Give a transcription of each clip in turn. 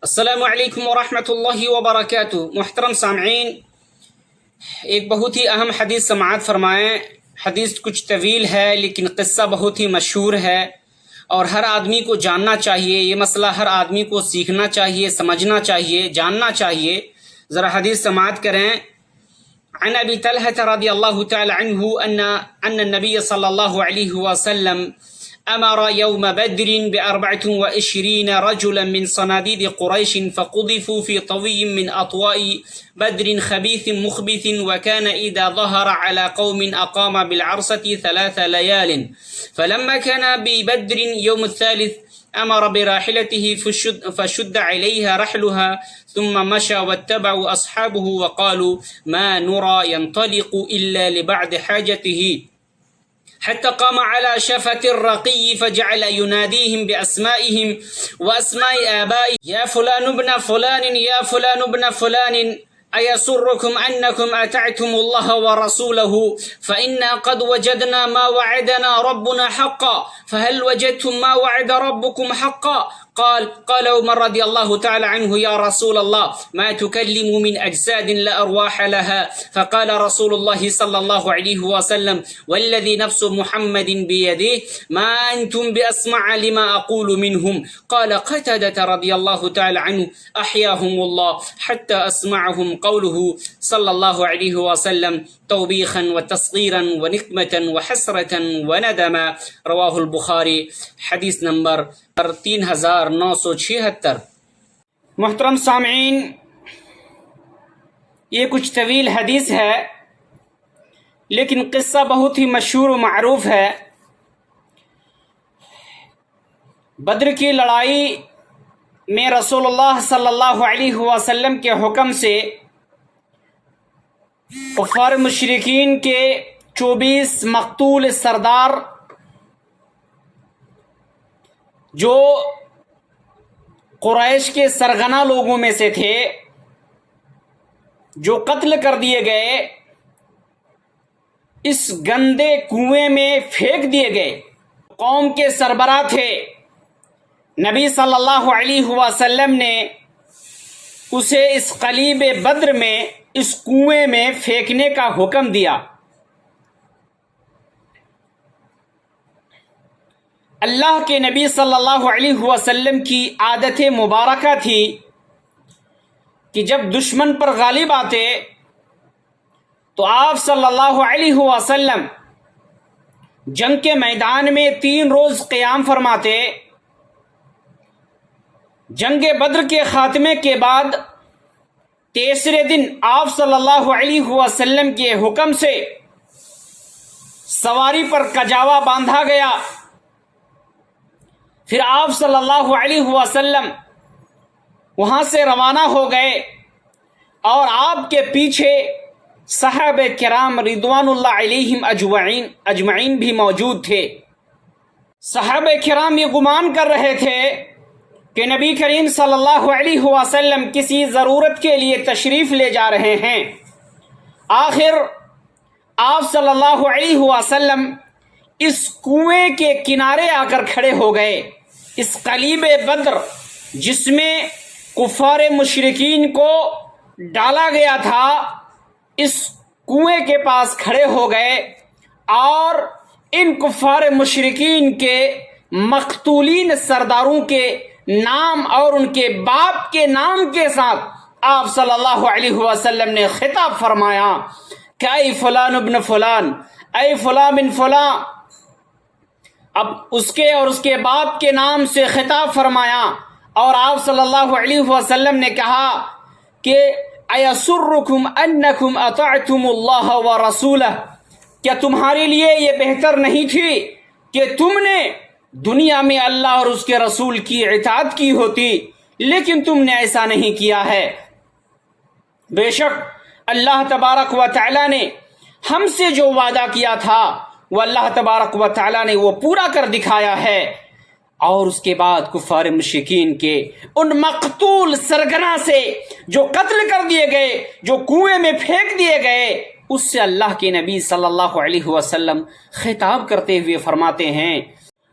السلام علیکم ورحمۃ اللہ وبرکاتہ۔ محترم سامعین، ایک بہت ہی اہم حدیث سماعت فرمائیں۔ حدیث کچھ طویل ہے لیکن قصہ بہت ہی مشہور ہے اور ہر آدمی کو جاننا چاہیے۔ یہ مسئلہ ہر آدمی کو سیکھنا چاہیے، سمجھنا چاہیے، جاننا چاہیے۔ ذرا حدیث سماعت کریں۔ عن ابی طلحة رضی اللہ تعالی عنہ ان النبی صلی اللہ علیہ وسلم أمر يوم بدر ب24 رجلا من صناديد قريش فقذفوا في طوي من أطواء بدر خبيث مخبث وكان إذا ظهر على قوم أقام بالعرصة 3 ليال فلما كان ببدر يوم الثالث أمر براحلته فشد عليها رحلها ثم مشى واتبعوا أصحابه وقالوا ما نرى ينطلق إلا لبعد حاجته حتى قام على شفة الرقي فجعل يناديهم بأسمائهم وأسماء آبائهم يا فلان ابن فلان يا فلان ابن فلان أيسركم أنكم أطعتم الله ورسوله فإنا قد وجدنا ما وعدنا ربنا حقا فهل وجدتم ما وعد ربكم حقا قال عمر رضي الله تعالى عنه يا رسول الله ما تكلم من أجساد لا أرواح لها فقال رسول الله صلى الله عليه وسلم والذي نفس محمد بيده ما أنتم بأسمع لما أقول منهم قال قتادة رضي الله تعالى عنه أحياهم الله حتى أسمعهم قوله صلى الله عليه وسلم توبيخا وتصغيرا ونقمة وحسرة وندما رواه البخاري۔ حدیث نمبر 3976۔ محترم سامعین، یہ کچھ طویل حدیث ہے لیکن قصہ بہت ہی مشہور و معروف ہے۔ بدر کی لڑائی میں رسول اللہ صلی اللہ علیہ وسلم کے حکم سے کفار مشرکین کے 24 مقتول سردار جو قریش کے سرغنہ لوگوں میں سے تھے، جو قتل کر دیے گئے، اس گندے کنویں میں پھینک دیے گئے۔ قوم کے سربراہ تھے، نبی صلی اللہ علیہ وسلم نے اسے اس قلیب بدر میں، اس کنویں میں پھینکنے کا حکم دیا۔ اللہ کے نبی صلی اللہ علیہ وسلم کی عادت مبارکہ تھی کہ جب دشمن پر غالب آتے تو آپ صلی اللہ علیہ وسلم جنگ کے میدان میں 3 روز قیام فرماتے۔ جنگ بدر کے خاتمے کے بعد تیسرے دن آپ صلی اللہ علیہ وسلم کے حکم سے سواری پر کجاوا باندھا گیا۔ پھر آپ صلی اللہ علیہ وسلم وہاں سے روانہ ہو گئے اور آپ کے پیچھے صحابہ کرام رضوان اللہ علیہم اجمعین بھی موجود تھے۔ صحابہ کرام یہ گمان کر رہے تھے کہ نبی کریم صلی اللہ علیہ وسلم کسی ضرورت کے لیے تشریف لے جا رہے ہیں۔ آخر آپ صلی اللہ علیہ وسلم اس کنویں کے کنارے آ کر کھڑے ہو گئے۔ اس قلیب بدر جس میں کفار مشرکین کو ڈالا گیا تھا، اس کنویں کے پاس کھڑے ہو گئے اور ان کفار مشرکین کے مقتولین سرداروں کے نام اور ان کے باپ کے نام کے ساتھ آپ صلی اللہ علیہ وسلم نے خطاب فرمایا کہ اے فلان ابن فلان، اے فلاں بن فلاں۔ اب اس کے اور اس کے باپ کے نام سے خطاب فرمایا اور آپ صلی اللہ علیہ وسلم نے کہا کہ ایسرکم انکم اطعتم اللہ ورسولہ، کیا تمہارے لیے یہ بہتر نہیں تھی کہ تم نے دنیا میں اللہ اور اس کے رسول کی اطاعت کی ہوتی، لیکن تم نے ایسا نہیں کیا ہے۔ بے شک اللہ تبارک و تعالی نے ہم سے جو وعدہ کیا تھا وہ اللہ تبارک و تعالی نے وہ پورا کر دکھایا ہے۔ اور اس کے بعد کفار مشرکین کے ان مقتول سرگنا سے جو قتل کر دیے گئے، جو کنویں میں پھینک دیے گئے، اس سے اللہ کے نبی صلی اللہ علیہ وسلم خطاب کرتے ہوئے فرماتے ہیں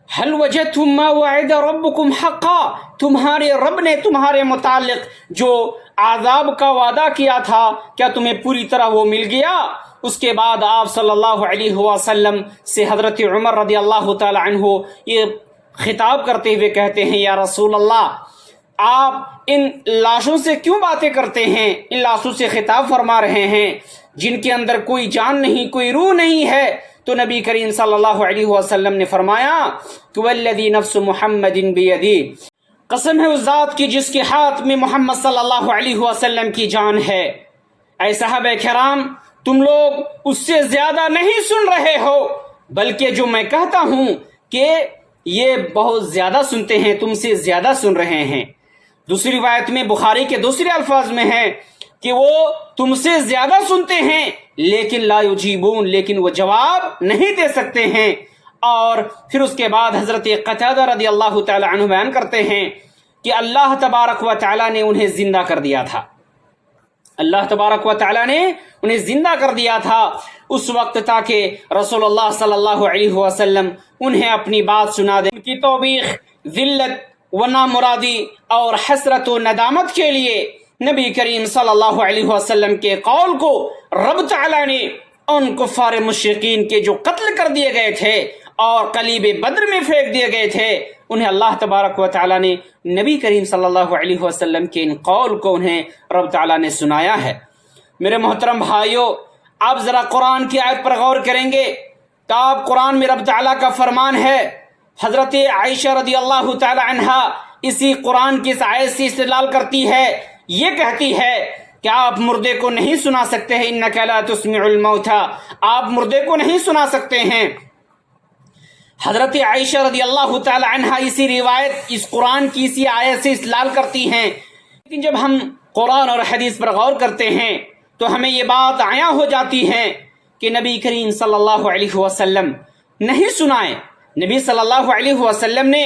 हल वजदतुम मा वअद रब्बुकुम हक़्क़ा, तुम्हारे रब ने तुम्हारे मुतालिक जो आज़ाब का वादा किया था क्या तुम्हें पूरी तरह वो मिल गया? उसके बाद आप सल्लल्लाहु अलैहि वसल्लम से हज़रत उमर रज़ी अल्लाह तआला अन्हु ये खिताब करते हुए कहते हैं, या रसूल अल्लाह, आप इन लाशों से क्यों बातें करते हैं? इन लाशों से खिताब फरमा रहे हैं जिनके अंदर कोई जान नहीं, कोई रूह नहीं है। तो नबी करीम सल्लल्लाहु अलैहि वसल्लम ने फरमाया कि वल्लज़ी नफ्सु मुहम्मदिन बियदी, कसम है उस ज़ात की जिसके हाथ में मोहम्मद सल्लल्लाहु अलैहि वसल्लम की जान है। ऐ साहबे किराम, तुम लोग उससे ज्यादा नहीं सुन रहे हो, बल्कि जो मैं कहता हूं कि ये बहुत ज्यादा सुनते हैं, तुमसे ज्यादा सुन रहे हैं। दूसरी रिवायत में बुखारी के दूसरे अल्फाज में है कि वो तुमसे ज्यादा सुनते हैं लेकिन ला युजीबून, लेकिन वो जवाब नहीं दे सकते हैं। और फिर उसके बाद हजरत कतादा रज़ी अल्लाह तआला अन्हु बयान करते हैं कि अल्लाह तबारक व तआला ने उन्हें जिंदा कर दिया था। अल्लाह तबारक व तआला ने उन्हें जिंदा कर दिया था उस वक्त ताकि रसूलुल्लाह सल्लल्लाहु अलैहि वसल्लम उन्हें अपनी बात सुना दे। उनकी तौबीख, जिल्लत व नामुरादी और हसरत व नदामत के लिए नबी करीम सल्लल्लाहु अलैहि वसल्लम के कौल को रब तआला ने उन कुफ्फार मुशरिकीन के जो कत्ल कर दिए गए थे और कलीब बद्र में फेंक दिए गए थे, उन्हें अल्लाह तबारक व तआला ने नबी करीम सल्लल्लाहु अलैहि वसल्लम के इन कौल को उन्हें रब तआला ने सुनाया है। मेरे मोहतरम भाइयों, आप ज़रा कुरान की आयत पर गौर करेंगे तो आप कुरान में रब तआला का फरमान है। हज़रत आयशा रज़ी अल्लाह तआला अन्हा इसी कुरान की इस आयत से इस्तेदलाल करती है, ये कहती है कि आप मुर्दे को नहीं सुना सकते हैं, इन्नका ला तुस्मिउल मौता, आप मुर्दे को नहीं सुना सकते हैं। हजरत आयशा रज़ी अल्लाह तआला अन्हा इसी रिवायत, इस कुरान की इसी आयत से इस्तेदलाल करती हैं। लेकिन जब हम कुरान और हदीस पर गौर करते हैं तो हमें ये बात आया हो जाती है कि नबी करीम सल्लल्लाहु अलैहि वसल्लम नहीं सुनाए, नबी सल्लल्लाहु अलैहि वसल्लम ने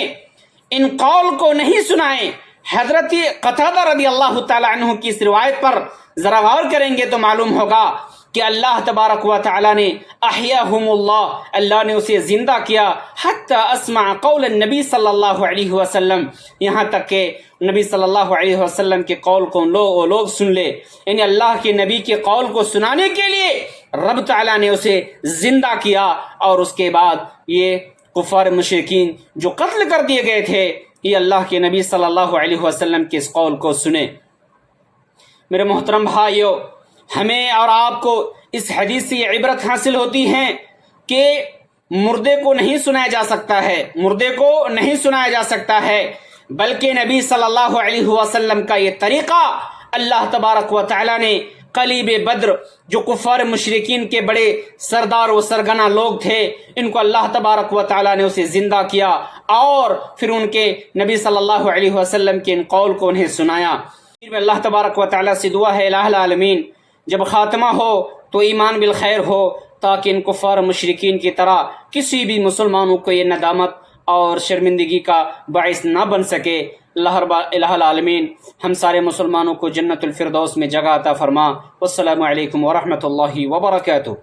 इन कौल को नहीं सुनाए। हजरत कतादा रज़ी अल्लाह तआला अन्हु की इस रिवायत पर जरा गौर करेंगे तो मालूम होगा कि अल्लाह तबारक व तआला ने अहयाहुमुल्लाह, अल्लाह ने उसे जिंदा किया, हत्ता अस्मा कौल नबी सल्लल्लाहु अलैहि वसल्लम, यहाँ तक के नबी सल्लल्लाहु अलैहि वसल्लम के कौल को वो लोग सुन ले। यानी अल्लाह के नबी के कौल को सुनाने के लिए रब तआला ने उसे जिंदा किया और उसके बाद ये कुफार मुशरिकीन जो कत्ल कर दिए गए थे, ये अल्लाह के नबी सल्लल्लाहु अलैहि वसल्लम के इस कौल को सुने। मेरे मोहतरम भाइयों, हमें और आपको इस हदीस से ये इबरत हासिल होती है कि मुर्दे को नहीं सुनाया जा सकता है, मुर्दे को नहीं सुनाया जा सकता है, बल्कि नबी सल्लल्लाहु अलैहि वसल्लम का ये तरीक़ा अल्लाह तबारक व तआला ने कलीब बद्र जो कुफ़ार मुशरिकीन के बड़े सरदार व सरगना लोग थे, इनको अल्लाह तबारक व तआला ने उसे ज़िंदा किया और फिर उनके नबी सल्लल्लाहु अलैहि वसल्लम के इन कौल को उन्हें सुनाया। फिर अल्लाह तबारक व तआला से दुआ है, इलाहुल आलमीन, जब ख़ात्मा हो तो ईमान बिल खैर हो, ताकि इन कुफ़ार मुशरिकीन की तरह किसी भी मुसलमानों को ये नदामत और शर्मिंदगी का बाइस ना बन सके। इलाहुल आलमीन हम सारे मुसलमानों को जन्नतुल फिरदौस में जगह अता फरमा। वस्सलामु अलैकुम व रहमतुल्लाहि व बरकातुहू।